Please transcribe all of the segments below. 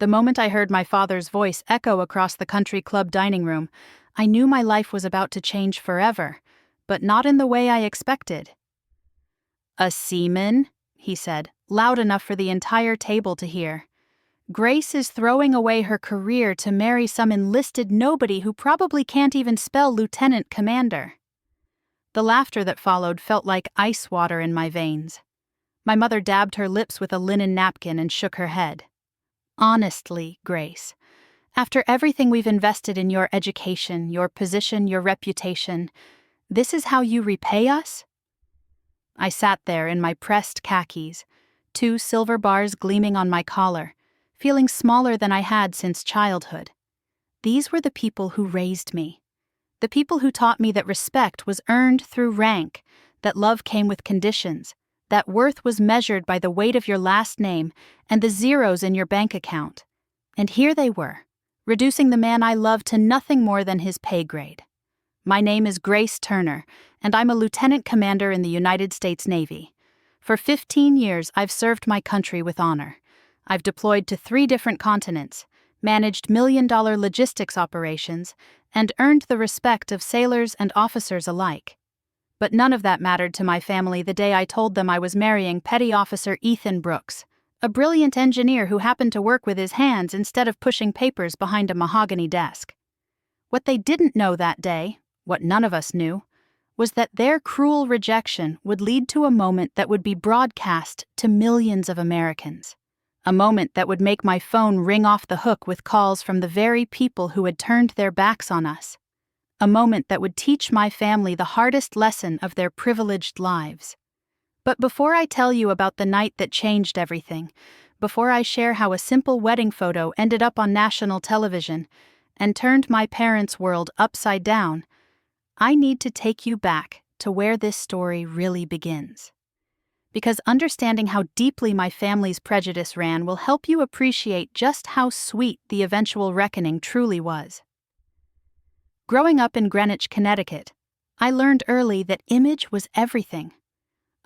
The moment I heard my father's voice echo across the country club dining room, I knew my life was about to change forever, but not in the way I expected. "A seaman?" he said, loud enough for the entire table to hear. "Grace is throwing away her career to marry some enlisted nobody who probably can't even spell lieutenant commander." The laughter that followed felt like ice water in my veins. My mother dabbed her lips with a linen napkin and shook her head. "Honestly, Grace, after everything we've invested in your education, your position, your reputation, this is how you repay us?" I sat there in my pressed khakis, 2 silver bars gleaming on my collar, feeling smaller than I had since childhood. These were the people who raised me. The people who taught me that respect was earned through rank, that love came with conditions, that worth was measured by the weight of your last name and the zeros in your bank account. And here they were, reducing the man I loved to nothing more than his pay grade. My name is Grace Turner, and I'm a lieutenant commander in the United States Navy. For 15 years, I've served my country with honor. I've deployed to 3 different continents, managed million-dollar logistics operations, and earned the respect of sailors and officers alike. But none of that mattered to my family the day I told them I was marrying Petty Officer Ethan Brooks, a brilliant engineer who happened to work with his hands instead of pushing papers behind a mahogany desk. What they didn't know that day, what none of us knew, was that their cruel rejection would lead to a moment that would be broadcast to millions of Americans. A moment that would make my phone ring off the hook with calls from the very people who had turned their backs on us. A moment that would teach my family the hardest lesson of their privileged lives. But before I tell you about the night that changed everything, before I share how a simple wedding photo ended up on national television and turned my parents' world upside down, I need to take you back to where this story really begins. Because understanding how deeply my family's prejudice ran will help you appreciate just how sweet the eventual reckoning truly was. Growing up in Greenwich, Connecticut, I learned early that image was everything.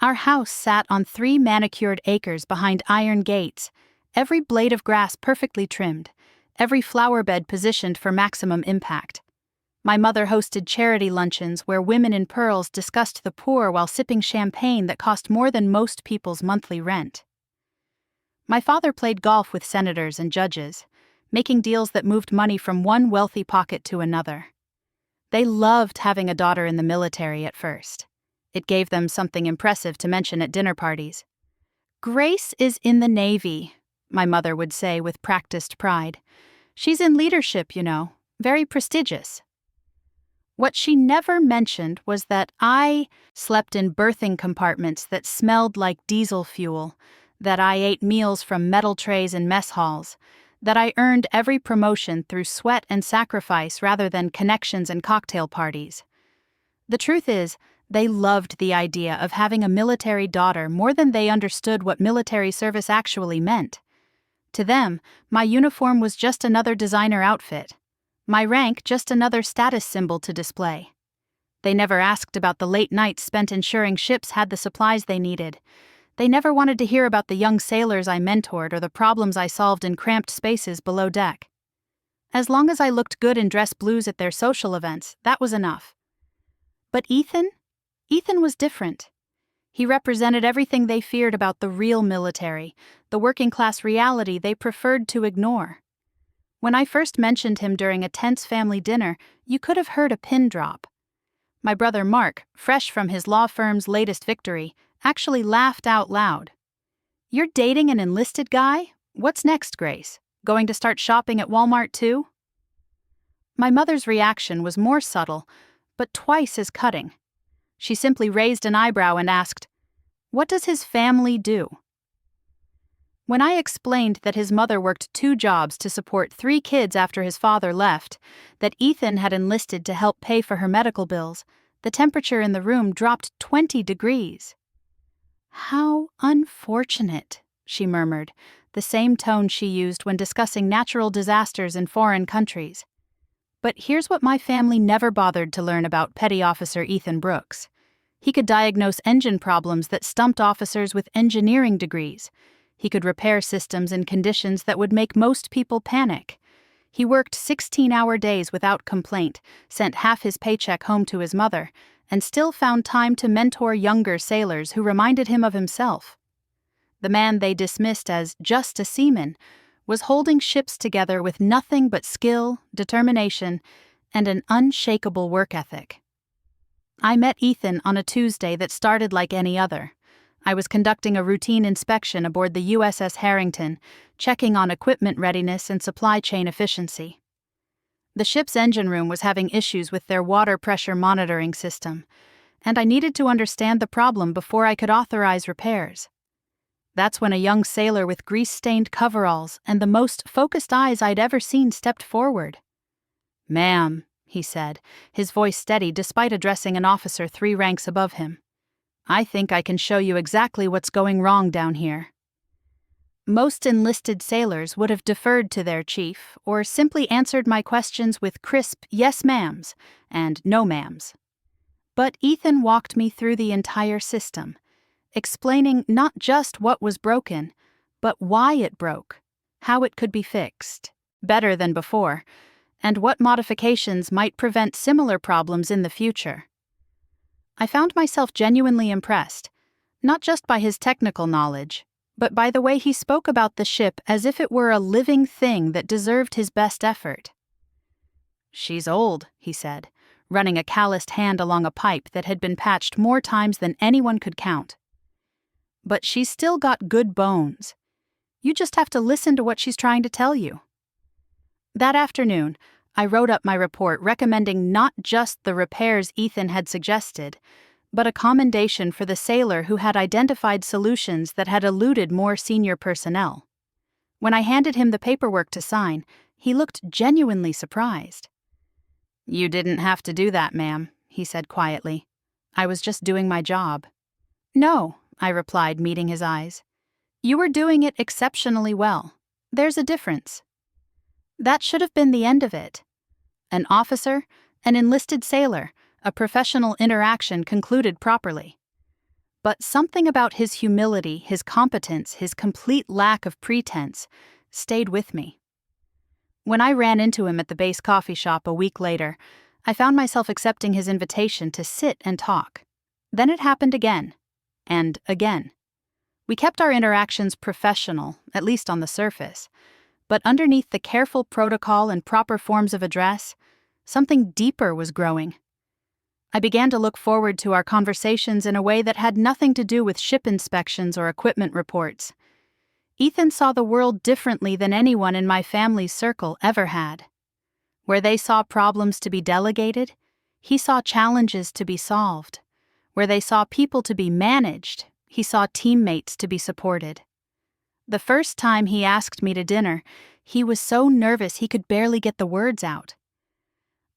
Our house sat on 3 manicured acres behind iron gates, every blade of grass perfectly trimmed, every flower bed positioned for maximum impact. My mother hosted charity luncheons where women in pearls discussed the poor while sipping champagne that cost more than most people's monthly rent. My father played golf with senators and judges, making deals that moved money from one wealthy pocket to another. They loved having a daughter in the military at first. It gave them something impressive to mention at dinner parties. "Grace is in the Navy," my mother would say with practiced pride. "She's in leadership, you know, very prestigious." What she never mentioned was that I slept in berthing compartments that smelled like diesel fuel, that I ate meals from metal trays in mess halls, that I earned every promotion through sweat and sacrifice rather than connections and cocktail parties. The truth is, they loved the idea of having a military daughter more than they understood what military service actually meant. To them, my uniform was just another designer outfit. My rank just another status symbol to display. They never asked about the late nights spent ensuring ships had the supplies they needed. They never wanted to hear about the young sailors I mentored or the problems I solved in cramped spaces below deck. As long as I looked good in dress blues at their social events, that was enough. But Ethan was different. He represented everything they feared about the real military, the working-class reality they preferred to ignore. When I first mentioned him during a tense family dinner, you could have heard a pin drop. My brother Mark, fresh from his law firm's latest victory, actually laughed out loud. "You're dating an enlisted guy? What's next, Grace? Going to start shopping at Walmart too?" My mother's reaction was more subtle, but twice as cutting. She simply raised an eyebrow and asked, "What does his family do?" When I explained that his mother worked 2 jobs to support 3 kids after his father left, that Ethan had enlisted to help pay for her medical bills, the temperature in the room dropped 20 degrees. "How unfortunate," she murmured, the same tone she used when discussing natural disasters in foreign countries. But here's what my family never bothered to learn about Petty Officer Ethan Brooks. He could diagnose engine problems that stumped officers with engineering degrees. He could repair systems in conditions that would make most people panic. He worked 16-hour days without complaint, sent half his paycheck home to his mother, and still found time to mentor younger sailors who reminded him of himself. The man they dismissed as just a seaman was holding ships together with nothing but skill, determination, and an unshakable work ethic. I met Ethan on a Tuesday that started like any other. I was conducting a routine inspection aboard the USS Harrington, checking on equipment readiness and supply chain efficiency. The ship's engine room was having issues with their water pressure monitoring system, and I needed to understand the problem before I could authorize repairs. That's when a young sailor with grease-stained coveralls and the most focused eyes I'd ever seen stepped forward. "Ma'am," he said, his voice steady despite addressing an officer 3 ranks above him. "I think I can show you exactly what's going wrong down here." Most enlisted sailors would have deferred to their chief or simply answered my questions with crisp "yes ma'ams" and "no ma'ams." But Ethan walked me through the entire system, explaining not just what was broken, but why it broke, how it could be fixed, better than before, and what modifications might prevent similar problems in the future. I found myself genuinely impressed, not just by his technical knowledge, but by the way he spoke about the ship as if it were a living thing that deserved his best effort. "She's old," he said, running a calloused hand along a pipe that had been patched more times than anyone could count. "But she's still got good bones. You just have to listen to what she's trying to tell you." That afternoon, I wrote up my report recommending not just the repairs Ethan had suggested, but a commendation for the sailor who had identified solutions that had eluded more senior personnel. When I handed him the paperwork to sign, he looked genuinely surprised. "You didn't have to do that, ma'am," he said quietly. "I was just doing my job." "No," I replied, meeting his eyes. "You were doing it exceptionally well. There's a difference." That should have been the end of it. An officer, an enlisted sailor, a professional interaction concluded properly. But something about his humility, his competence, his complete lack of pretense stayed with me. When I ran into him at the base coffee shop a week later, I found myself accepting his invitation to sit and talk. Then it happened again, and again. We kept our interactions professional, at least on the surface, but underneath the careful protocol and proper forms of address, something deeper was growing. I began to look forward to our conversations in a way that had nothing to do with ship inspections or equipment reports. Ethan saw the world differently than anyone in my family's circle ever had. Where they saw problems to be delegated, he saw challenges to be solved. Where they saw people to be managed, he saw teammates to be supported. The first time he asked me to dinner, he was so nervous he could barely get the words out.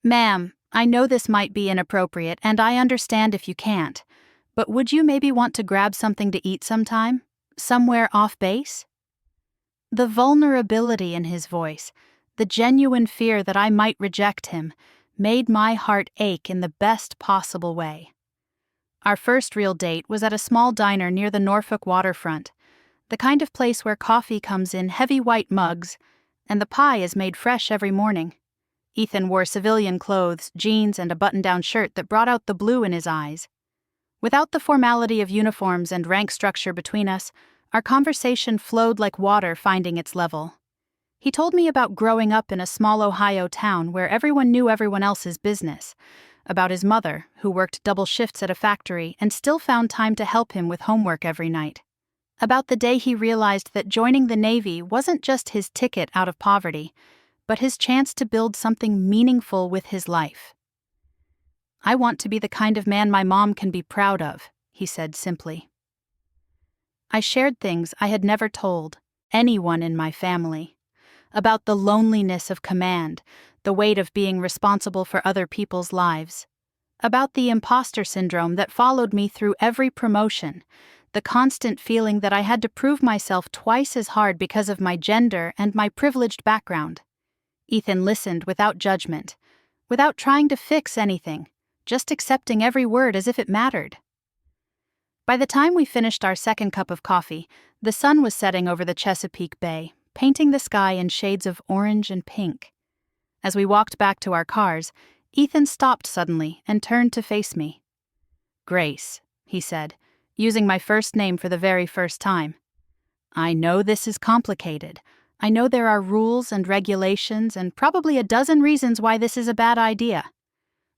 "Ma'am, I know this might be inappropriate, and I understand if you can't, but would you maybe want to grab something to eat sometime? Somewhere off base?" The vulnerability in his voice, the genuine fear that I might reject him, made my heart ache in the best possible way. Our first real date was at a small diner near the Norfolk waterfront, the kind of place where coffee comes in heavy white mugs, and the pie is made fresh every morning. Ethan wore civilian clothes, jeans, and a button-down shirt that brought out the blue in his eyes. Without the formality of uniforms and rank structure between us, our conversation flowed like water finding its level. He told me about growing up in a small Ohio town where everyone knew everyone else's business, about his mother, who worked double shifts at a factory and still found time to help him with homework every night, about the day he realized that joining the Navy wasn't just his ticket out of poverty, but his chance to build something meaningful with his life. "I want to be the kind of man my mom can be proud of," he said simply. I shared things I had never told anyone in my family, about the loneliness of command, the weight of being responsible for other people's lives, about the imposter syndrome that followed me through every promotion, the constant feeling that I had to prove myself twice as hard because of my gender and my privileged background. Ethan listened without judgment, without trying to fix anything, just accepting every word as if it mattered. By the time we finished our second cup of coffee, the sun was setting over the Chesapeake Bay, painting the sky in shades of orange and pink. As we walked back to our cars, Ethan stopped suddenly and turned to face me. "Grace," he said, using my first name for the very first time. "I know this is complicated. I know there are rules and regulations and probably a dozen reasons why this is a bad idea.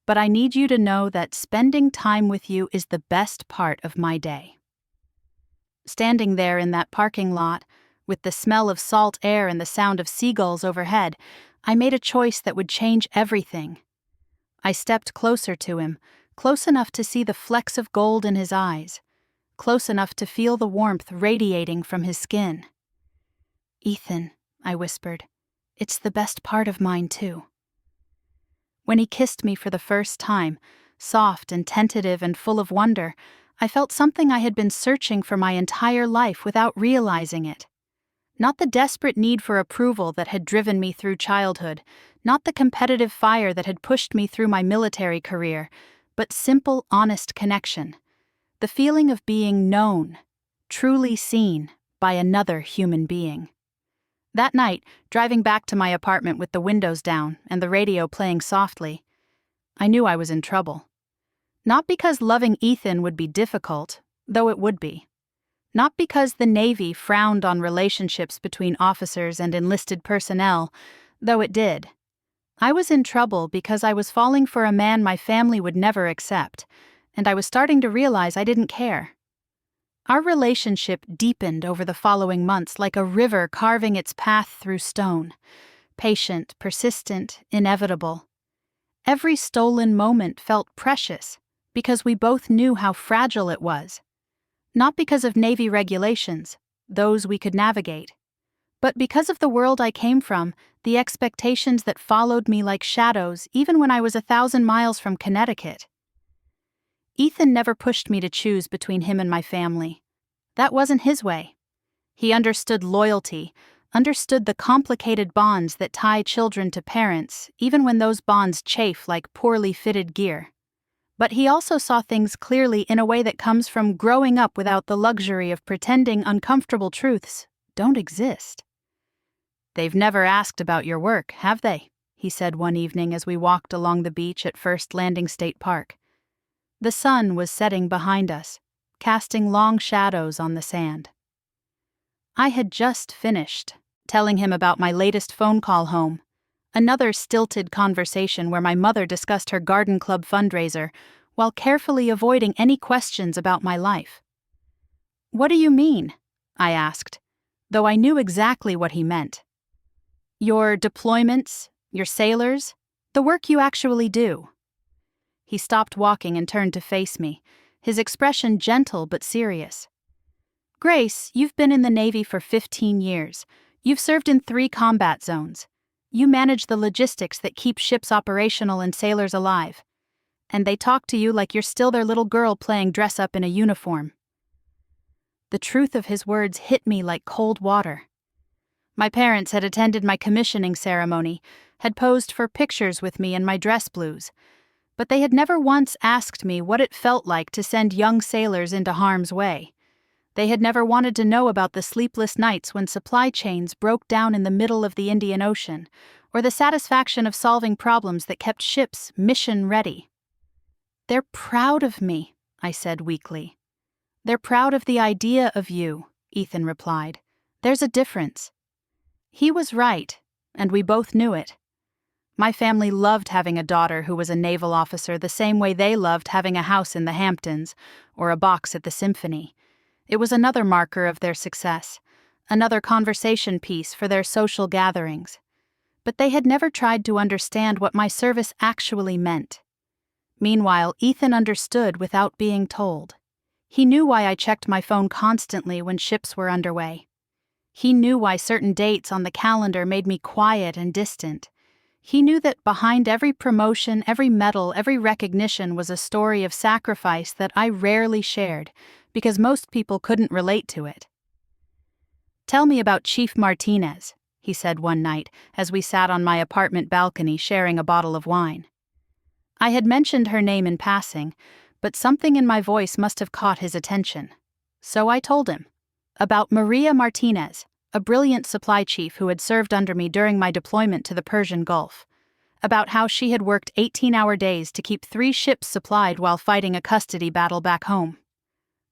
But I need you to know that spending time with you is the best part of my day." Standing there in that parking lot, with the smell of salt air and the sound of seagulls overhead, I made a choice that would change everything. I stepped closer to him, close enough to see the flecks of gold in his eyes, close enough to feel the warmth radiating from his skin. "Ethan," I whispered, "it's the best part of mine, too." When he kissed me for the first time, soft and tentative and full of wonder, I felt something I had been searching for my entire life without realizing it. Not the desperate need for approval that had driven me through childhood, not the competitive fire that had pushed me through my military career, but simple, honest connection. The feeling of being known, truly seen, by another human being. That night, driving back to my apartment with the windows down and the radio playing softly, I knew I was in trouble. Not because loving Ethan would be difficult, though it would be. Not because the Navy frowned on relationships between officers and enlisted personnel, though it did. I was in trouble because I was falling for a man my family would never accept, and I was starting to realize I didn't care. Our relationship deepened over the following months like a river carving its path through stone. Patient, persistent, inevitable. Every stolen moment felt precious, because we both knew how fragile it was. Not because of Navy regulations, those we could navigate, but because of the world I came from, the expectations that followed me like shadows even when I was 1,000 miles from Connecticut. Ethan never pushed me to choose between him and my family. That wasn't his way. He understood loyalty, understood the complicated bonds that tie children to parents, even when those bonds chafe like poorly fitted gear. But he also saw things clearly in a way that comes from growing up without the luxury of pretending uncomfortable truths don't exist. "They've never asked about your work, have they?" he said one evening as we walked along the beach at First Landing State Park. The sun was setting behind us, casting long shadows on the sand. I had just finished, telling him about my latest phone call home, another stilted conversation where my mother discussed her garden club fundraiser while carefully avoiding any questions about my life. "What do you mean?" I asked, though I knew exactly what he meant. "Your deployments, your sailors, the work you actually do." He stopped walking and turned to face me, his expression gentle but serious. "Grace, you've been in the Navy for 15 years. You've served in 3 combat zones. You manage the logistics that keep ships operational and sailors alive. And they talk to you like you're still their little girl playing dress-up in a uniform." The truth of his words hit me like cold water. My parents had attended my commissioning ceremony, had posed for pictures with me in my dress blues, but they had never once asked me what it felt like to send young sailors into harm's way. They had never wanted to know about the sleepless nights when supply chains broke down in the middle of the Indian Ocean, or the satisfaction of solving problems that kept ships mission-ready. "They're proud of me," I said weakly. "They're proud of the idea of you," Ethan replied. "There's a difference." He was right, and we both knew it. My family loved having a daughter who was a naval officer the same way they loved having a house in the Hamptons or a box at the Symphony. It was another marker of their success, another conversation piece for their social gatherings. But they had never tried to understand what my service actually meant. Meanwhile, Ethan understood without being told. He knew why I checked my phone constantly when ships were underway. He knew why certain dates on the calendar made me quiet and distant. He knew that behind every promotion, every medal, every recognition was a story of sacrifice that I rarely shared, because most people couldn't relate to it. "Tell me about Chief Martinez," he said one night as we sat on my apartment balcony sharing a bottle of wine. I had mentioned her name in passing, but something in my voice must have caught his attention. So I told him about Maria Martinez, a brilliant supply chief who had served under me during my deployment to the Persian Gulf, about how she had worked 18-hour days to keep 3 ships supplied while fighting a custody battle back home.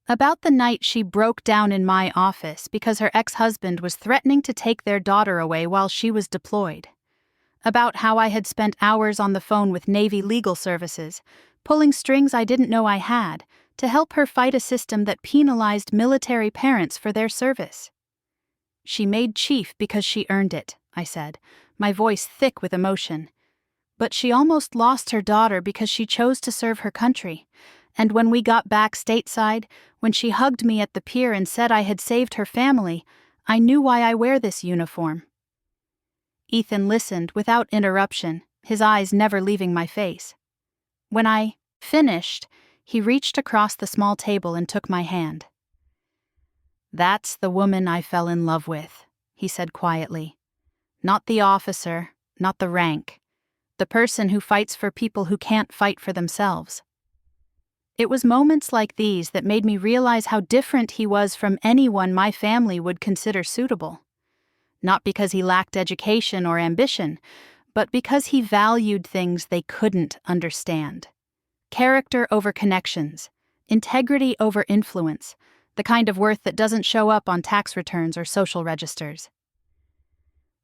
About the night she broke down in my office because her ex-husband was threatening to take their daughter away while she was deployed. About how I had spent hours on the phone with Navy legal services, pulling strings I didn't know I had, to help her fight a system that penalized military parents for their service. She made chief because she earned it, I said, my voice thick with emotion. But she almost lost her daughter because she chose to serve her country. And when we got back stateside, when she hugged me at the pier and said I had saved her family, I knew why I wear this uniform. Ethan listened without interruption, his eyes never leaving my face. When I finished, he reached across the small table and took my hand. "That's the woman I fell in love with," he said quietly. "Not the officer, not the rank. The person who fights for people who can't fight for themselves." It was moments like these that made me realize how different he was from anyone my family would consider suitable. Not because he lacked education or ambition, but because he valued things they couldn't understand. Character over connections, integrity over influence, the kind of worth that doesn't show up on tax returns or social registers.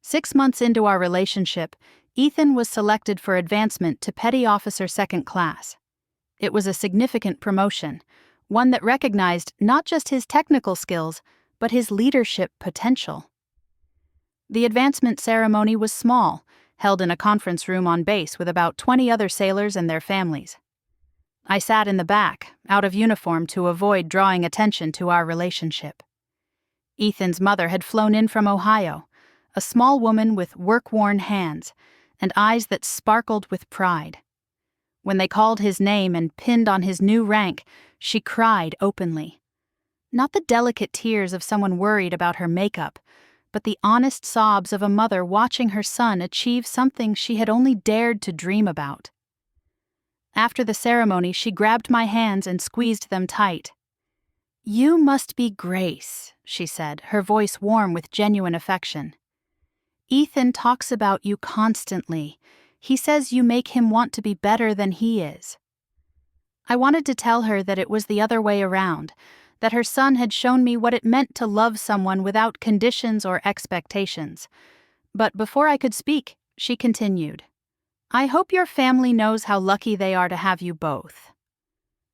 6 months into our relationship, Ethan was selected for advancement to Petty Officer Second Class. It was a significant promotion, one that recognized not just his technical skills, but his leadership potential. The advancement ceremony was small, held in a conference room on base with about 20 other sailors and their families. I sat in the back, out of uniform to avoid drawing attention to our relationship. Ethan's mother had flown in from Ohio, a small woman with work-worn hands and eyes that sparkled with pride. When they called his name and pinned on his new rank, she cried openly. Not the delicate tears of someone worried about her makeup, but the honest sobs of a mother watching her son achieve something she had only dared to dream about. After the ceremony, she grabbed my hands and squeezed them tight. "You must be Grace," she said, her voice warm with genuine affection. "Ethan talks about you constantly. He says you make him want to be better than he is." I wanted to tell her that it was the other way around, that her son had shown me what it meant to love someone without conditions or expectations. But before I could speak, she continued, "I hope your family knows how lucky they are to have you both."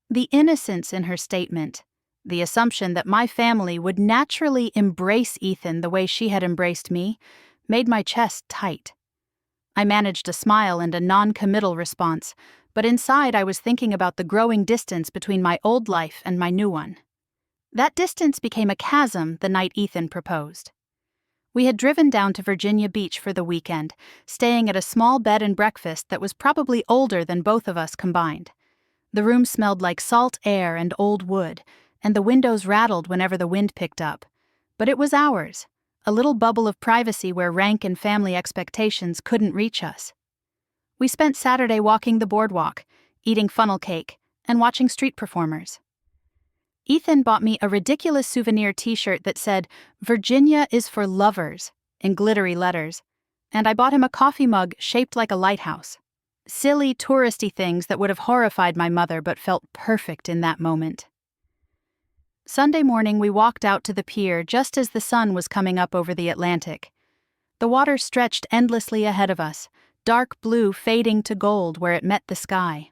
The innocence in her statement, the assumption that my family would naturally embrace Ethan the way she had embraced me, made my chest tight. I managed a smile and a non-committal response, but inside I was thinking about the growing distance between my old life and my new one. That distance became a chasm the night Ethan proposed. We had driven down to Virginia Beach for the weekend, staying at a small bed and breakfast that was probably older than both of us combined. The room smelled like salt air and old wood, and the windows rattled whenever the wind picked up. But it was ours, a little bubble of privacy where rank and family expectations couldn't reach us. We spent Saturday walking the boardwalk, eating funnel cake, and watching street performers. Ethan bought me a ridiculous souvenir t-shirt that said, "Virginia is for lovers," in glittery letters, and I bought him a coffee mug shaped like a lighthouse. Silly, touristy things that would have horrified my mother but felt perfect in that moment. Sunday morning we walked out to the pier just as the sun was coming up over the Atlantic. The water stretched endlessly ahead of us, dark blue fading to gold where it met the sky.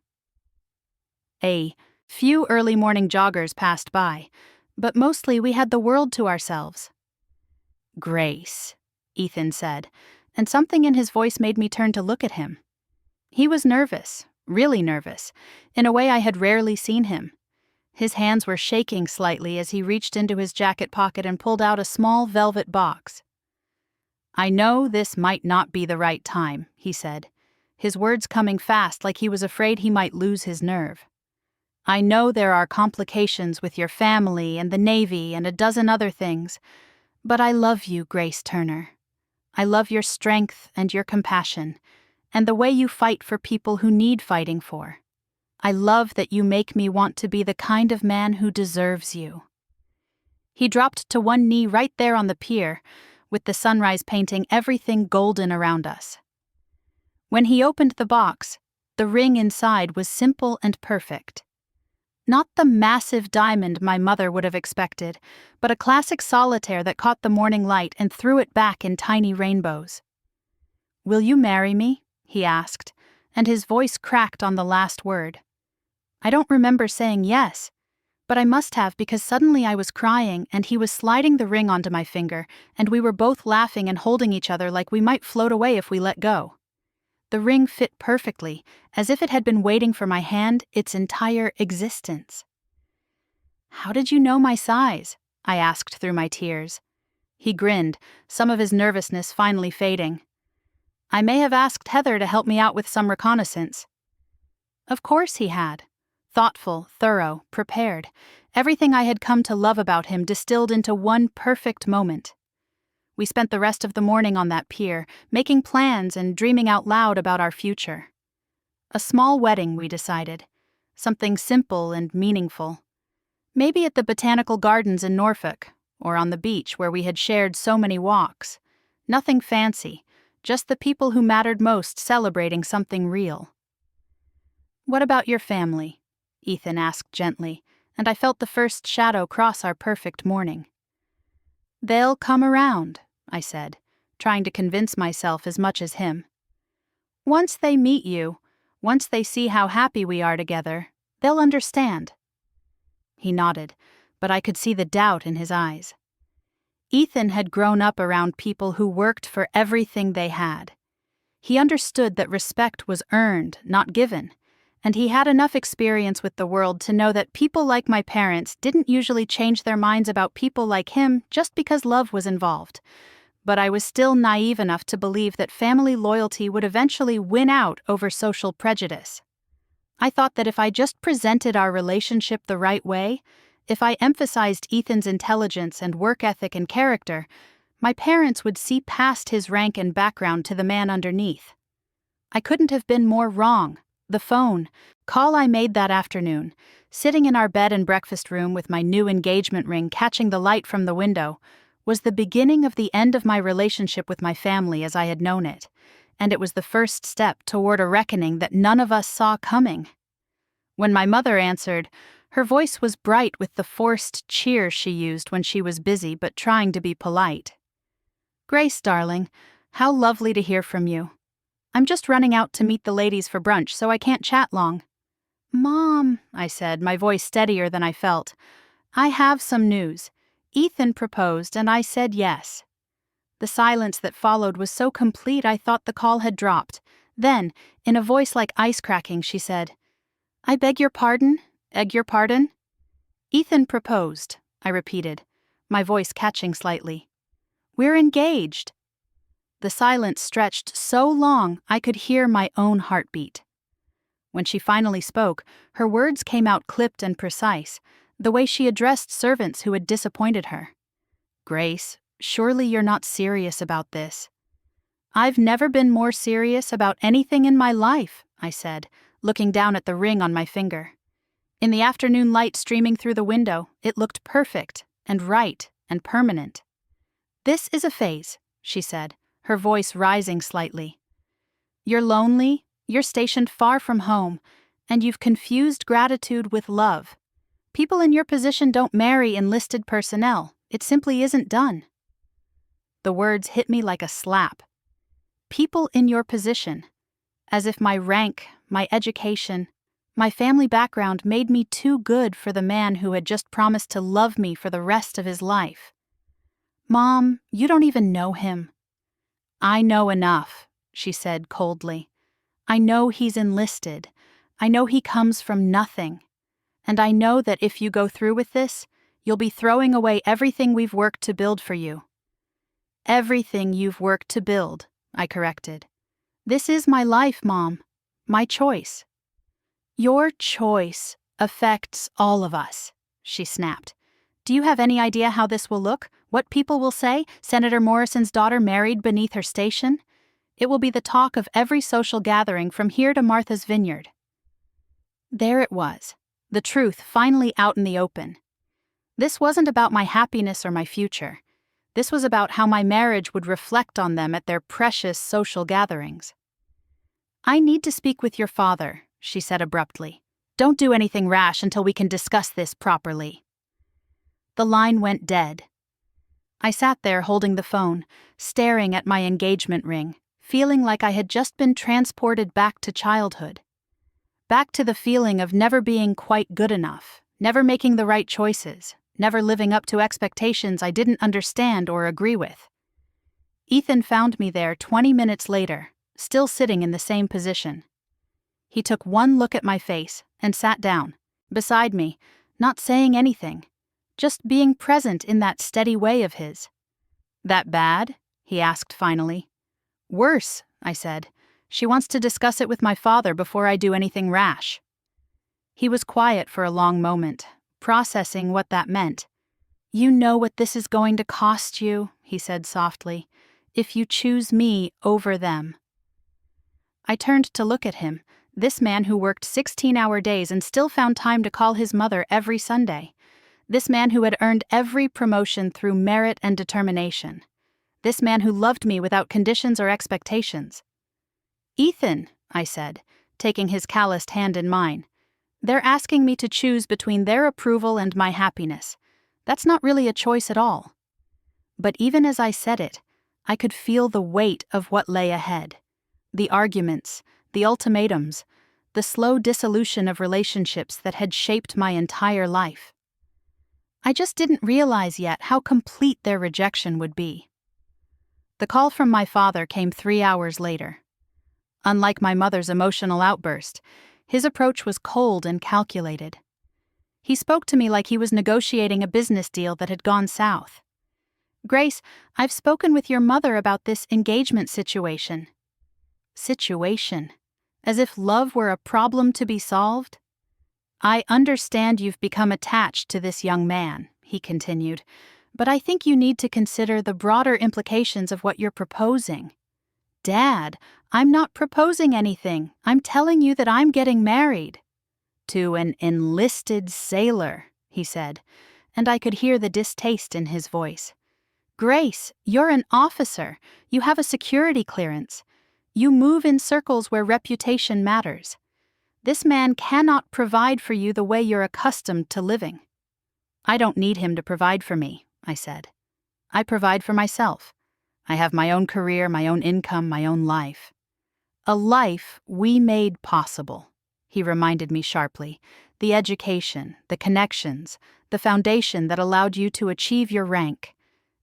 A few early morning joggers passed by, but mostly we had the world to ourselves. "Grace," Ethan said, and something in his voice made me turn to look at him. He was nervous, really nervous, in a way I had rarely seen him. His hands were shaking slightly as he reached into his jacket pocket and pulled out a small velvet box. "I know this might not be the right time," he said, his words coming fast like he was afraid he might lose his nerve. "I know there are complications with your family and the Navy and a dozen other things, but I love you, Grace Turner. I love your strength and your compassion, and the way you fight for people who need fighting for. I love that you make me want to be the kind of man who deserves you." He dropped to one knee right there on the pier, with the sunrise painting everything golden around us. When he opened the box, the ring inside was simple and perfect. Not the massive diamond my mother would have expected, but a classic solitaire that caught the morning light and threw it back in tiny rainbows. "Will you marry me?" he asked, and his voice cracked on the last word. I don't remember saying yes, but I must have, because suddenly I was crying and he was sliding the ring onto my finger, and we were both laughing and holding each other like we might float away if we let go. The ring fit perfectly, as if it had been waiting for my hand its entire existence. "How did you know my size?" I asked through my tears. He grinned, some of his nervousness finally fading. "I may have asked Heather to help me out with some reconnaissance." Of course he had. Thoughtful, thorough, prepared. Everything I had come to love about him distilled into one perfect moment. We spent the rest of the morning on that pier, making plans and dreaming out loud about our future. A small wedding, we decided. Something simple and meaningful. Maybe at the Botanical Gardens in Norfolk, or on the beach where we had shared so many walks. Nothing fancy, just the people who mattered most celebrating something real. "What about your family?" Ethan asked gently, and I felt the first shadow cross our perfect morning. "They'll come around," I said, trying to convince myself as much as him. "Once they meet you, once they see how happy we are together, they'll understand." He nodded, but I could see the doubt in his eyes. Ethan had grown up around people who worked for everything they had. He understood that respect was earned, not given, and he had enough experience with the world to know that people like my parents didn't usually change their minds about people like him just because love was involved. But I was still naive enough to believe that family loyalty would eventually win out over social prejudice. I thought that if I just presented our relationship the right way, if I emphasized Ethan's intelligence and work ethic and character, my parents would see past his rank and background to the man underneath. I couldn't have been more wrong. The phone call I made that afternoon, sitting in our bed and breakfast room with my new engagement ring catching the light from the window, was the beginning of the end of my relationship with my family as I had known it, and it was the first step toward a reckoning that none of us saw coming. When my mother answered, her voice was bright with the forced cheer she used when she was busy but trying to be polite. "Grace, darling, how lovely to hear from you. I'm just running out to meet the ladies for brunch, so I can't chat long." "Mom," I said, my voice steadier than I felt, "I have some news. Ethan proposed, and I said yes." The silence that followed was so complete I thought the call had dropped. Then, in a voice like ice cracking, she said, "I beg your pardon? Beg your pardon?" "Ethan proposed," I repeated, my voice catching slightly. "We're engaged." The silence stretched so long I could hear my own heartbeat. When she finally spoke, her words came out clipped and precise, the way she addressed servants who had disappointed her. "Grace, surely you're not serious about this." "I've never been more serious about anything in my life," I said, looking down at the ring on my finger. In the afternoon light streaming through the window, it looked perfect and right and permanent. "This is a phase," she said, her voice rising slightly. "You're lonely, you're stationed far from home, and you've confused gratitude with love. People in your position don't marry enlisted personnel. It simply isn't done." The words hit me like a slap. People in your position. As if my rank, my education, my family background made me too good for the man who had just promised to love me for the rest of his life. "Mom, you don't even know him." "I know enough," she said coldly. "I know he's enlisted. I know he comes from nothing. And I know that if you go through with this, you'll be throwing away everything we've worked to build for you." "Everything you've worked to build," I corrected. "This is my life, Mom. My choice." "Your choice affects all of us," she snapped. "Do you have any idea how this will look? What people will say? Senator Morrison's daughter married beneath her station? It will be the talk of every social gathering from here to Martha's Vineyard." There it was, the truth finally out in the open. This wasn't about my happiness or my future. This was about how my marriage would reflect on them at their precious social gatherings. "I need to speak with your father," she said abruptly. "Don't do anything rash until we can discuss this properly." The line went dead. I sat there holding the phone, staring at my engagement ring, feeling like I had just been transported back to childhood. Back to the feeling of never being quite good enough, never making the right choices, never living up to expectations I didn't understand or agree with. Ethan found me there 20 minutes later, still sitting in the same position. He took one look at my face and sat down, beside me, not saying anything, just being present in that steady way of his. "That bad?" he asked finally. "Worse," I said. "She wants to discuss it with my father before I do anything rash." He was quiet for a long moment, processing what that meant. "You know what this is going to cost you," he said softly, "if you choose me over them." I turned to look at him, this man who worked 16-hour days and still found time to call his mother every Sunday. This man who had earned every promotion through merit and determination. This man who loved me without conditions or expectations. "Ethan," I said, taking his calloused hand in mine, "they're asking me to choose between their approval and my happiness. That's not really a choice at all." But even as I said it, I could feel the weight of what lay ahead. The arguments, the ultimatums, the slow dissolution of relationships that had shaped my entire life. I just didn't realize yet how complete their rejection would be. The call from my father came 3 hours later. Unlike my mother's emotional outburst, his approach was cold and calculated. He spoke to me like he was negotiating a business deal that had gone south. "Grace, I've spoken with your mother about this engagement situation." Situation? As if love were a problem to be solved? "I understand you've become attached to this young man," he continued, "but I think you need to consider the broader implications of what you're proposing." "Dad, I'm not proposing anything. I'm telling you that I'm getting married." "To an enlisted sailor," he said, and I could hear the distaste in his voice. "Grace, you're an officer. You have a security clearance. You move in circles where reputation matters. This man cannot provide for you the way you're accustomed to living." "I don't need him to provide for me," I said. "I provide for myself. I have my own career, my own income, my own life." "A life we made possible," he reminded me sharply. "The education, the connections, the foundation that allowed you to achieve your rank.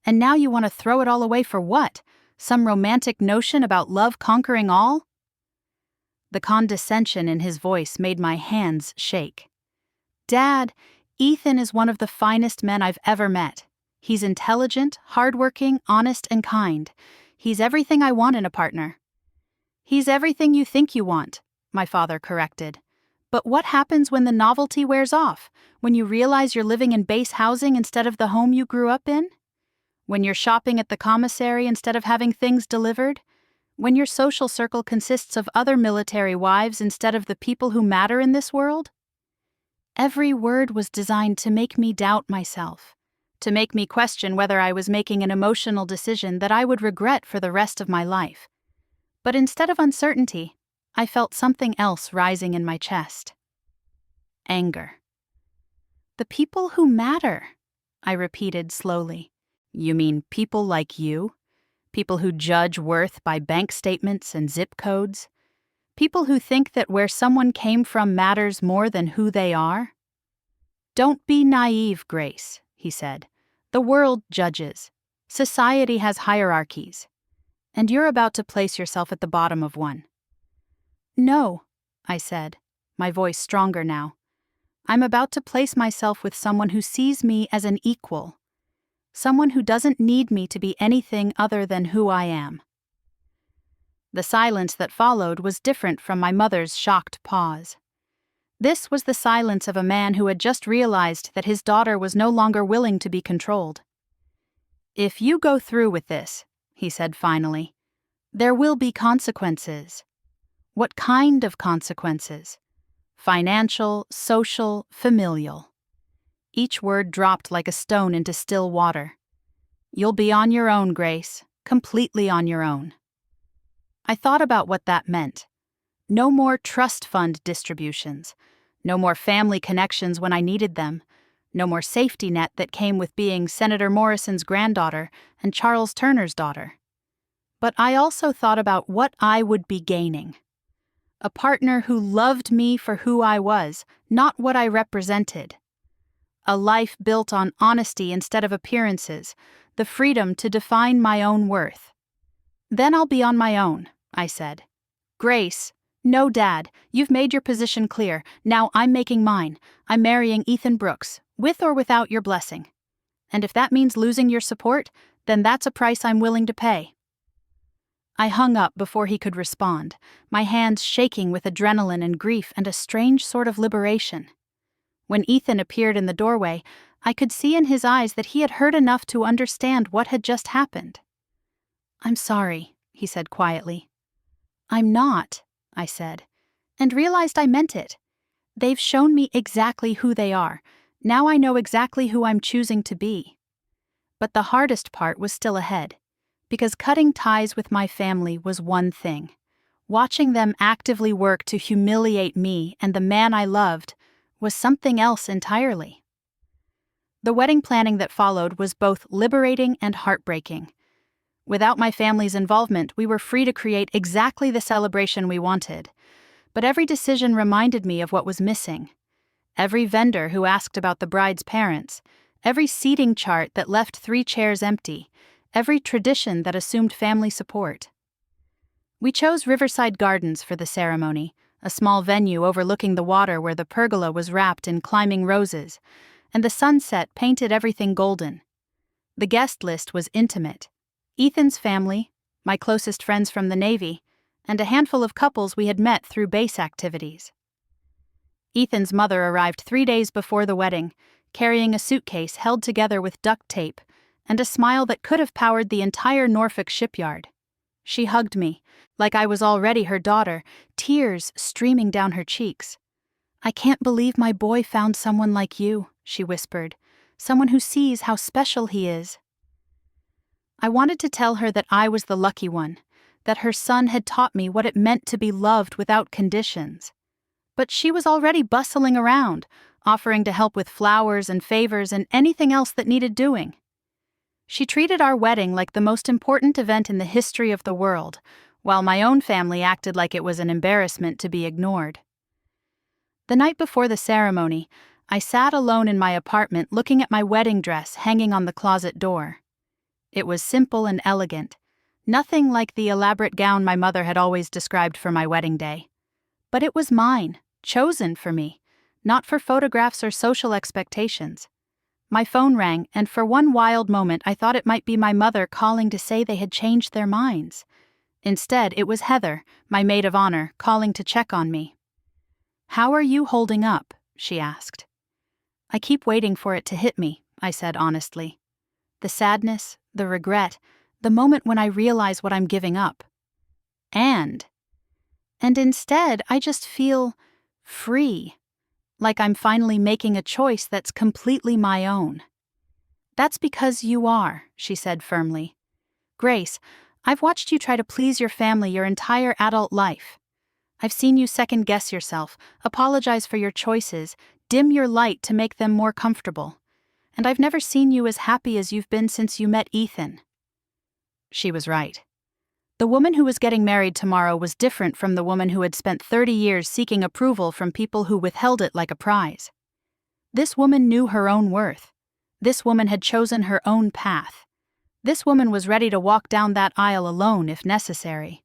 And now you want to throw it all away for what? Some romantic notion about love conquering all?" The condescension in his voice made my hands shake. "Dad, Ethan is one of the finest men I've ever met. He's intelligent, hardworking, honest, and kind. He's everything I want in a partner." "He's everything you think you want," my father corrected. "But what happens when the novelty wears off? When you realize you're living in base housing instead of the home you grew up in? When you're shopping at the commissary instead of having things delivered? When your social circle consists of other military wives instead of the people who matter in this world?" Every word was designed to make me doubt myself, to make me question whether I was making an emotional decision that I would regret for the rest of my life. But instead of uncertainty, I felt something else rising in my chest. Anger. "The people who matter," I repeated slowly. "You mean people like you? People who judge worth by bank statements and zip codes? People who think that where someone came from matters more than who they are?" "Don't be naive, Grace," he said. "The world judges. Society has hierarchies. And you're about to place yourself at the bottom of one." "No," I said, my voice stronger now. "I'm about to place myself with someone who sees me as an equal. Someone who doesn't need me to be anything other than who I am." The silence that followed was different from my mother's shocked pause. This was the silence of a man who had just realized that his daughter was no longer willing to be controlled. "If you go through with this," he said finally, "there will be consequences." "What kind of consequences?" Financial, social, familial. Each word dropped like a stone into still water. You'll be on your own, Grace, completely on your own. I thought about what that meant. No more trust fund distributions. No more family connections when I needed them. No more safety net that came with being Senator Morrison's granddaughter and Charles Turner's daughter. But I also thought about what I would be gaining. A partner who loved me for who I was, not what I represented. A life built on honesty instead of appearances, the freedom to define my own worth. Then I'll be on my own, I said. Grace, no, Dad, you've made your position clear. Now I'm making mine. I'm marrying Ethan Brooks, with or without your blessing. And if that means losing your support, then that's a price I'm willing to pay. I hung up before he could respond, my hands shaking with adrenaline and grief and a strange sort of liberation. When Ethan appeared in the doorway, I could see in his eyes that he had heard enough to understand what had just happened. I'm sorry, he said quietly. I'm not, I said, and realized I meant it. They've shown me exactly who they are. Now I know exactly who I'm choosing to be. But the hardest part was still ahead, because cutting ties with my family was one thing. Watching them actively work to humiliate me and the man I loved was something else entirely. The wedding planning that followed was both liberating and heartbreaking. Without my family's involvement, we were free to create exactly the celebration we wanted. But every decision reminded me of what was missing. Every vendor who asked about the bride's parents, every seating chart that left 3 chairs empty, every tradition that assumed family support. We chose Riverside Gardens for the ceremony, a small venue overlooking the water where the pergola was wrapped in climbing roses, and the sunset painted everything golden. The guest list was intimate. Ethan's family, my closest friends from the Navy, and a handful of couples we had met through base activities. Ethan's mother arrived 3 days before the wedding, carrying a suitcase held together with duct tape and a smile that could have powered the entire Norfolk shipyard. She hugged me, like I was already her daughter, tears streaming down her cheeks. I can't believe my boy found someone like you, she whispered, someone who sees how special he is. I wanted to tell her that I was the lucky one, that her son had taught me what it meant to be loved without conditions. But she was already bustling around, offering to help with flowers and favors and anything else that needed doing. She treated our wedding like the most important event in the history of the world, while my own family acted like it was an embarrassment to be ignored. The night before the ceremony, I sat alone in my apartment looking at my wedding dress hanging on the closet door. It was simple and elegant, nothing like the elaborate gown my mother had always described for my wedding day. But it was mine, chosen for me, not for photographs or social expectations. My phone rang, and for one wild moment I thought it might be my mother calling to say they had changed their minds. Instead, it was Heather, my maid of honor, calling to check on me. "How are you holding up?" she asked. "I keep waiting for it to hit me," I said honestly. "The sadness, the regret, the moment when I realize what I'm giving up. And instead, I just feel free, like I'm finally making a choice that's completely my own." "That's because you are," she said firmly. "Grace, I've watched you try to please your family your entire adult life. I've seen you second-guess yourself, apologize for your choices, dim your light to make them more comfortable. And I've never seen you as happy as you've been since you met Ethan." She was right. The woman who was getting married tomorrow was different from the woman who had spent 30 years seeking approval from people who withheld it like a prize. This woman knew her own worth. This woman had chosen her own path. This woman was ready to walk down that aisle alone if necessary.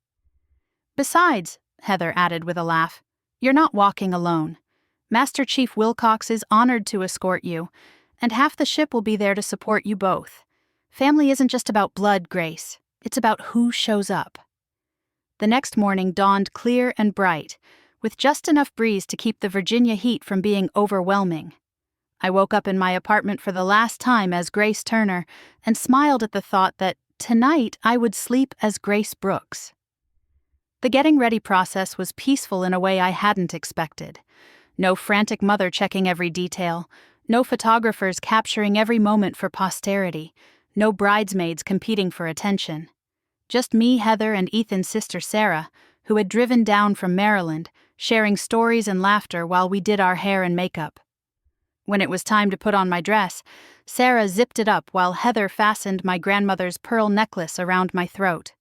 "Besides," Heather added with a laugh, "you're not walking alone. Master Chief Wilcox is honored to escort you, and half the ship will be there to support you both. Family isn't just about blood, Grace. It's about who shows up." The next morning dawned clear and bright, with just enough breeze to keep the Virginia heat from being overwhelming. I woke up in my apartment for the last time as Grace Turner and smiled at the thought that tonight I would sleep as Grace Brooks. The getting ready process was peaceful in a way I hadn't expected. No frantic mother checking every detail. No photographers capturing every moment for posterity. No bridesmaids competing for attention. Just me, Heather, and Ethan's sister Sarah, who had driven down from Maryland, sharing stories and laughter while we did our hair and makeup. When it was time to put on my dress, Sarah zipped it up while Heather fastened my grandmother's pearl necklace around my throat.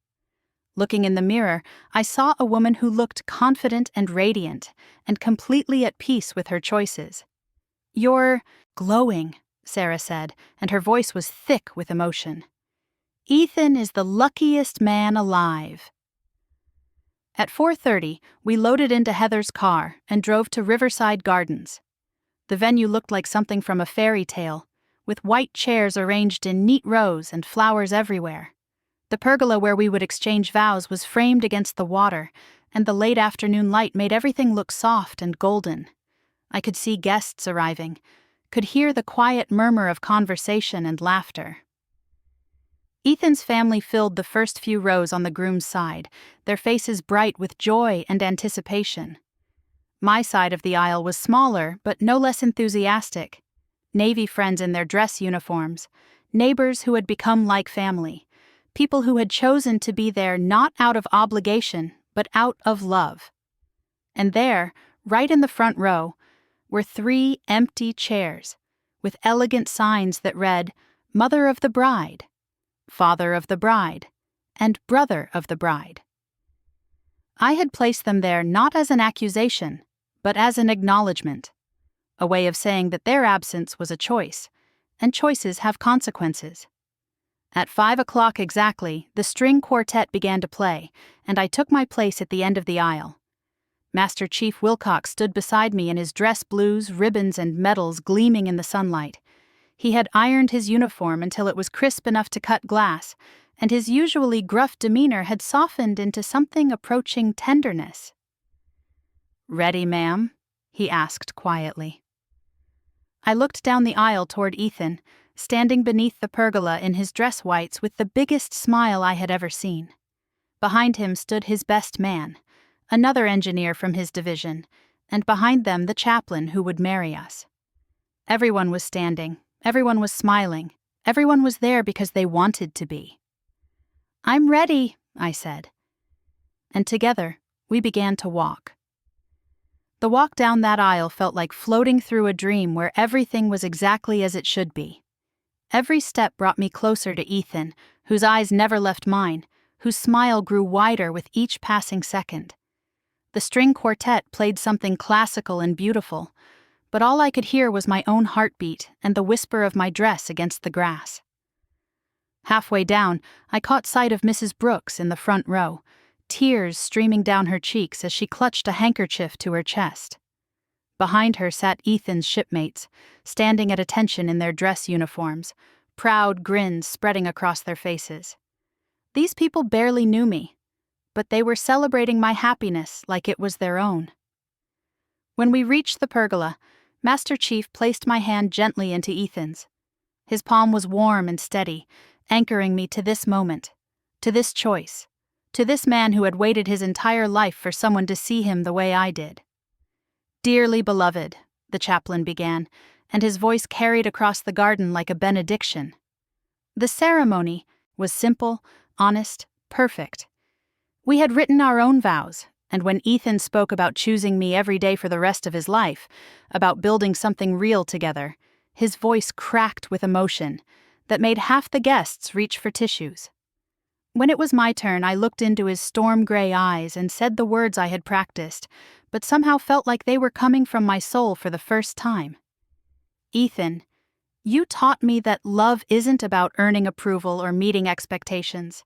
Looking in the mirror, I saw a woman who looked confident and radiant, and completely at peace with her choices. "You're glowing," Sarah said, and her voice was thick with emotion. "Ethan is the luckiest man alive." At 4:30, we loaded into Heather's car and drove to Riverside Gardens. The venue looked like something from a fairy tale, with white chairs arranged in neat rows and flowers everywhere. The pergola where we would exchange vows was framed against the water, and the late afternoon light made everything look soft and golden. I could see guests arriving, could hear the quiet murmur of conversation and laughter. Ethan's family filled the first few rows on the groom's side, their faces bright with joy and anticipation. My side of the aisle was smaller, but no less enthusiastic. Navy friends in their dress uniforms, neighbors who had become like family, people who had chosen to be there not out of obligation, but out of love. And there, right in the front row, were 3 empty chairs, with elegant signs that read, "Mother of the Bride," "Father of the Bride," and "Brother of the Bride." I had placed them there not as an accusation, but as an acknowledgement, a way of saying that their absence was a choice, and choices have consequences. At 5 o'clock exactly, the string quartet began to play, and I took my place at the end of the aisle. Master Chief Wilcox stood beside me in his dress blues, ribbons, and medals gleaming in the sunlight. He had ironed his uniform until it was crisp enough to cut glass, and his usually gruff demeanor had softened into something approaching tenderness. "Ready, ma'am?" he asked quietly. I looked down the aisle toward Ethan, standing beneath the pergola in his dress whites with the biggest smile I had ever seen. Behind him stood his best man, another engineer from his division, and behind them the chaplain who would marry us. Everyone was standing, everyone was smiling, everyone was there because they wanted to be. "I'm ready," I said. And together, we began to walk. The walk down that aisle felt like floating through a dream where everything was exactly as it should be. Every step brought me closer to Ethan, whose eyes never left mine, whose smile grew wider with each passing second. The string quartet played something classical and beautiful, but all I could hear was my own heartbeat and the whisper of my dress against the grass. Halfway down, I caught sight of Mrs. Brooks in the front row, tears streaming down her cheeks as she clutched a handkerchief to her chest. Behind her sat Ethan's shipmates, standing at attention in their dress uniforms, proud grins spreading across their faces. These people barely knew me, but they were celebrating my happiness like it was their own. When we reached the pergola, Master Chief placed my hand gently into Ethan's. His palm was warm and steady, anchoring me to this moment, to this choice, to this man who had waited his entire life for someone to see him the way I did. "Dearly beloved," the chaplain began, and his voice carried across the garden like a benediction. The ceremony was simple, honest, perfect. We had written our own vows, and when Ethan spoke about choosing me every day for the rest of his life, about building something real together, his voice cracked with emotion that made half the guests reach for tissues. When it was my turn, I looked into his storm-gray eyes and said the words I had practiced, but somehow felt like they were coming from my soul for the first time. "Ethan, you taught me that love isn't about earning approval or meeting expectations.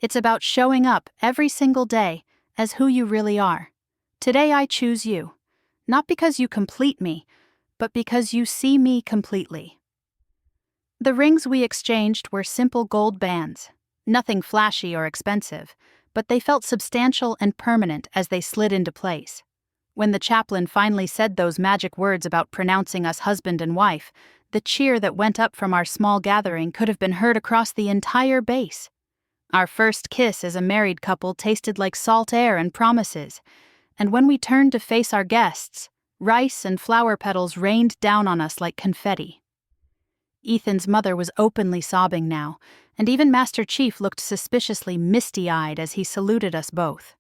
It's about showing up every single day as who you really are. Today I choose you, not because you complete me, but because you see me completely." The rings we exchanged were simple gold bands, nothing flashy or expensive, but they felt substantial and permanent as they slid into place. When the chaplain finally said those magic words about pronouncing us husband and wife, the cheer that went up from our small gathering could have been heard across the entire base. Our first kiss as a married couple tasted like salt air and promises, and when we turned to face our guests, Rice and flower petals rained down on us like confetti. Ethan's mother was openly sobbing now, and even Master Chief looked suspiciously misty-eyed as he saluted us both.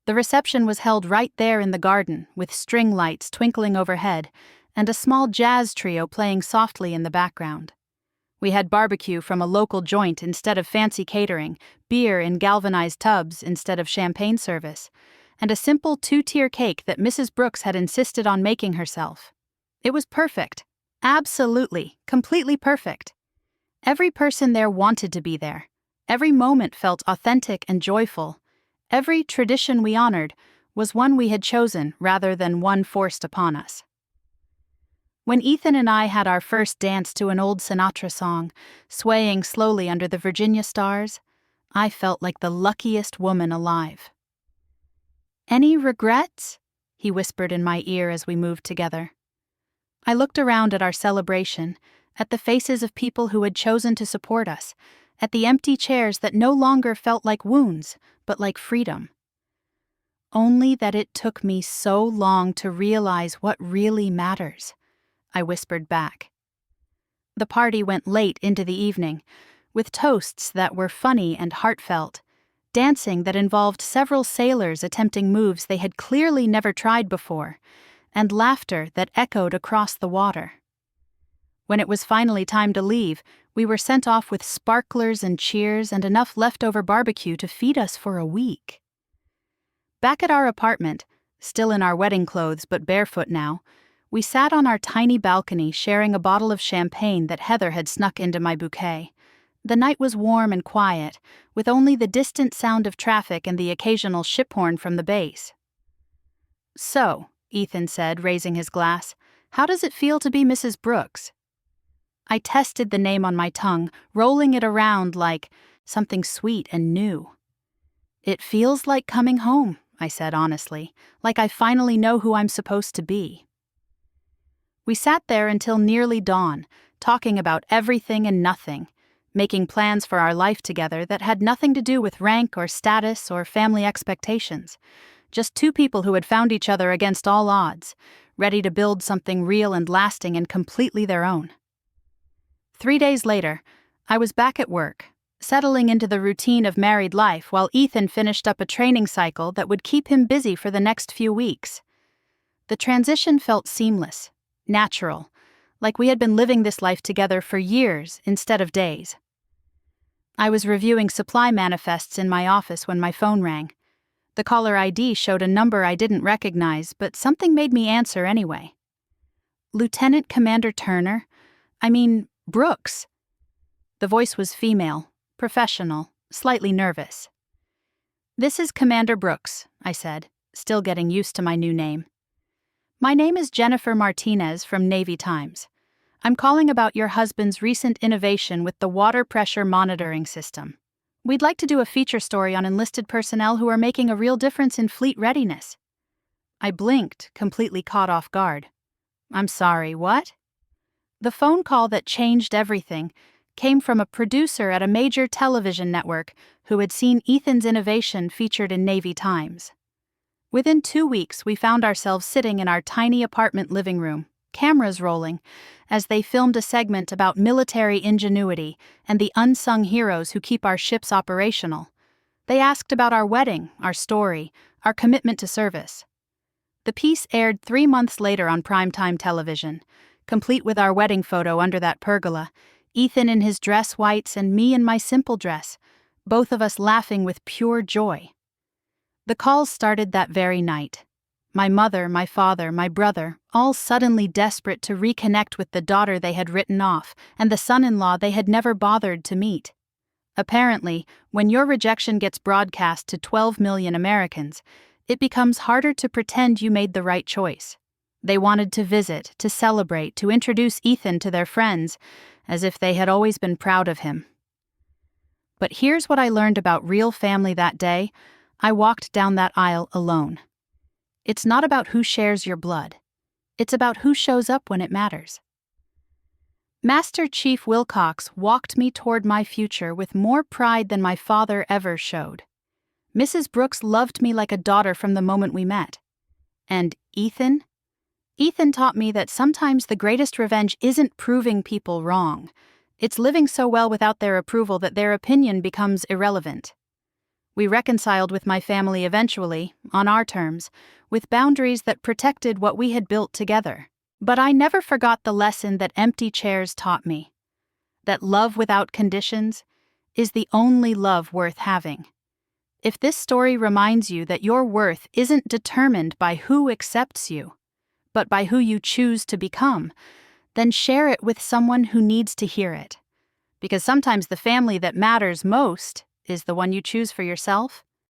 The reception was held right there in the garden, with string lights twinkling overhead, and a small jazz trio playing softly in the background. We had barbecue from a local joint instead of fancy catering, beer in galvanized tubs instead of champagne service, and a simple 2-tier cake that Mrs. Brooks had insisted on making herself. It was perfect. Absolutely, completely perfect. Every person there wanted to be there. Every moment felt authentic and joyful. Every tradition we honored was one we had chosen rather than one forced upon us. When Ethan and I had our first dance to an old Sinatra song, swaying slowly under the Virginia stars, I felt like the luckiest woman alive. "Any regrets?" he whispered in my ear as we moved together. I looked around at our celebration, at the faces of people who had chosen to support us, at the empty chairs that no longer felt like wounds, but like freedom. "Only that it took me so long to realize what really matters," I whispered back. The party went late into the evening, with toasts that were funny and heartfelt, dancing that involved several sailors attempting moves they had clearly never tried before, and laughter that echoed across the water. When it was finally time to leave, we were sent off with sparklers and cheers and enough leftover barbecue to feed us for a week. Back at our apartment, still in our wedding clothes but barefoot now, we sat on our tiny balcony sharing a bottle of champagne that Heather had snuck into my bouquet. The night was warm and quiet, with only the distant sound of traffic and the occasional ship horn from the base. "So," Ethan said, raising his glass, "how does it feel to be Mrs. Brooks?" I tested the name on my tongue, rolling it around like something sweet and new. "It feels like coming home," I said honestly, "like I finally know who I'm supposed to be." We sat there until nearly dawn, talking about everything and nothing, making plans for our life together that had nothing to do with rank or status or family expectations. Just two people who had found each other against all odds, ready to build something real and lasting and completely their own. 3 days later, I was back at work, settling into the routine of married life while Ethan finished up a training cycle that would keep him busy for the next few weeks. The transition felt seamless, natural, like we had been living this life together for years instead of days. I was reviewing supply manifests in my office when my phone rang. The caller ID showed a number I didn't recognize, but something made me answer anyway. "Lieutenant Commander Turner? Brooks." The voice was female, professional, slightly nervous. "This is Commander Brooks," I said, still getting used to my new name. "My name is Jennifer Martinez from Navy Times. I'm calling about your husband's recent innovation with the water pressure monitoring system. We'd like to do a feature story on enlisted personnel who are making a real difference in fleet readiness." I blinked, completely caught off guard. "I'm sorry, what?" The phone call that changed everything came from a producer at a major television network who had seen Ethan's innovation featured in Navy Times. Within 2 weeks, we found ourselves sitting in our tiny apartment living room, cameras rolling, as they filmed a segment about military ingenuity and the unsung heroes who keep our ships operational. They asked about our wedding, our story, our commitment to service. The piece aired 3 months later on primetime television, complete with our wedding photo under that pergola, Ethan in his dress whites and me in my simple dress, both of us laughing with pure joy. The calls started that very night. My mother, my father, my brother, all suddenly desperate to reconnect with the daughter they had written off and the son-in-law they had never bothered to meet. Apparently, when your rejection gets broadcast to 12 million Americans, it becomes harder to pretend you made the right choice. They wanted to visit, to celebrate, to introduce Ethan to their friends, as if they had always been proud of him. But here's what I learned about real family that day. I walked down that aisle alone. It's not about who shares your blood. It's about who shows up when it matters. Master Chief Wilcox walked me toward my future with more pride than my father ever showed. Mrs. Brooks loved me like a daughter from the moment we met. And Ethan? Ethan taught me that sometimes the greatest revenge isn't proving people wrong. It's living so well without their approval that their opinion becomes irrelevant. We reconciled with my family eventually, on our terms, with boundaries that protected what we had built together. But I never forgot the lesson that empty chairs taught me. That love without conditions is the only love worth having. If this story reminds you that your worth isn't determined by who accepts you, but by who you choose to become, then share it with someone who needs to hear it. Because sometimes the family that matters most is the one you choose for yourself.